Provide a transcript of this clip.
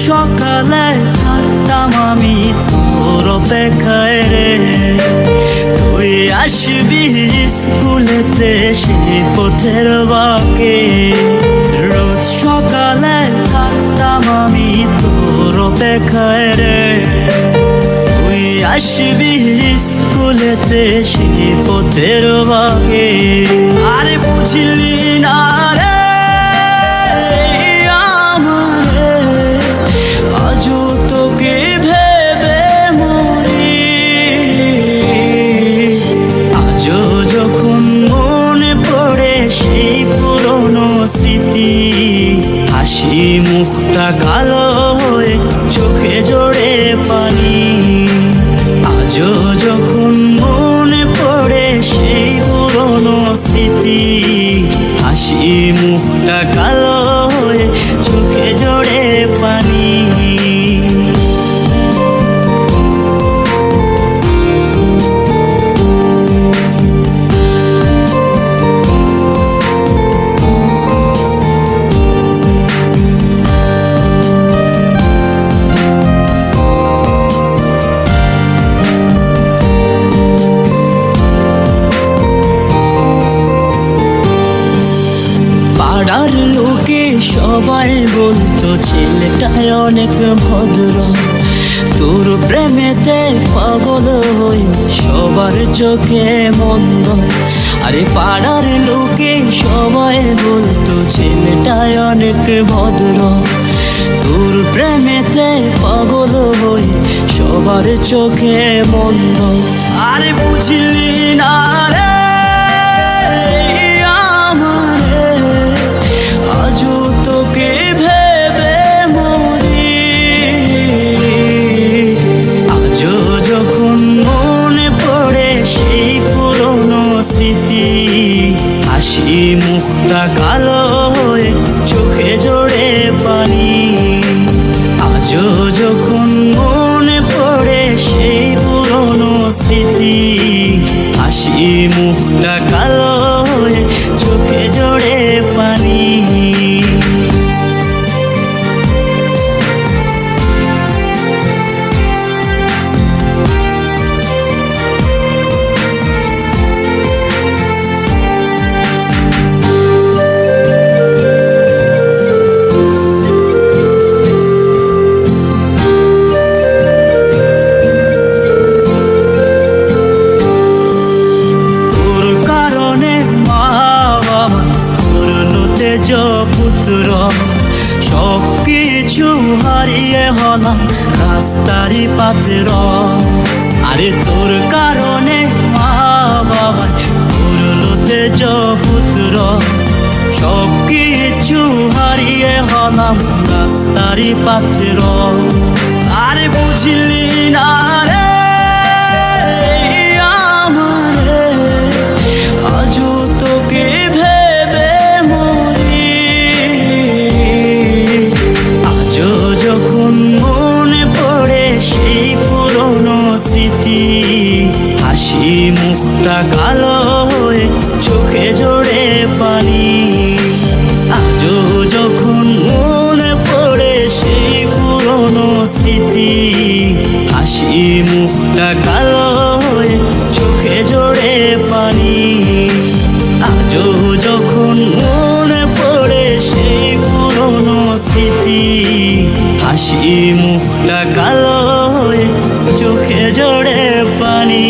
সকালে থাকতাম আমি তোর অপেক্ষায় রে, তুই আসবি স্কুলেতে সেই পথের বাঁকে। রোজ সকালে থাকতাম আমি তোর অপেক্ষায় রে, তুই আসবি স্কুলেতে সেই পথের বাঁকে। আরে বুঝলি না রে তোকে ভেবে মরি, আজও যখন মনে পড়ে সেই পুরনো স্মৃতি, হাসি মুখটা কালো হয়ে চোখে জোড়ে পানি। আজও যখন মনে পড়ে সেই পুরনো স্মৃতি, হাসি মুখটা কালো হয়ে চোখে জোড়ে পানি। পাড়ার লোকে সবাই বলতো ছেলেটাই অনেক ভদ্র, তোর প্রেমেতে পাগল হই সবার চোখে মন্দ। আরে পাড়ার লোকে সবাই বলতো ছেলেটাই অনেক ভদ্র, তোর প্রেমেতে পাগল হই সবার চোখে মন্দ। আরে বুঝলি না রে তোকে ভেবে মরি, আজও যখন মনে পড়ে সেই পুরনো স্মৃতি, হাসি মুখটা কালো হয়ে চোখে জোড়ে পানি। আজও যখন মনে পড়ে সেই পুরনো স্মৃতি, হাসি মুখটা কালো হয়ে চোখে জোড়ে পানি। পুত্র সব কিছু হারিয়ে হলাম রাস্তারই পাত্র। আরে তোর কারণে মা বাবা করলো তেজ পুত্র, সব কিছু হারিয়ে হলাম রাস্তারই পাত্র। আরে বুঝলি না রে আজও তোকে ভেবে মরি, আজও যখন মনে পড়ে সেই পুরনো স্মৃতি, হাসি মুখটা কালো হয়ে চোখে জোড়ে পানি। আজও যখন মনে পড়ে সেই পুরনো স্মৃতি, হাসি মুখটা কালো হয়ে চোখে জোড়ে পানি। আজও যখন মনে পড়ে সেই পুরনো স্মৃতি, হাসি মুখটা কালো হয়ে চোখে জোড়ে পানি।